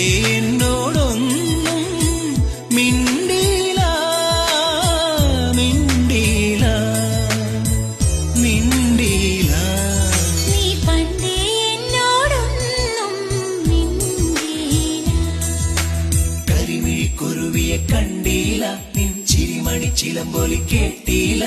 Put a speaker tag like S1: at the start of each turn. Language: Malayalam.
S1: എന്നോടൊന്നും മിണ്ടീല മിണ്ടീല മിണ്ടീല.
S2: നീ പണ്ടേ എന്നോടൊന്നും മിണ്ടീല.
S1: കരിമിഴിക്കുരുവിയെ കണ്ടീല, നിൻ ചിരിമണി ചിലമ്പൊലി കേട്ടീല.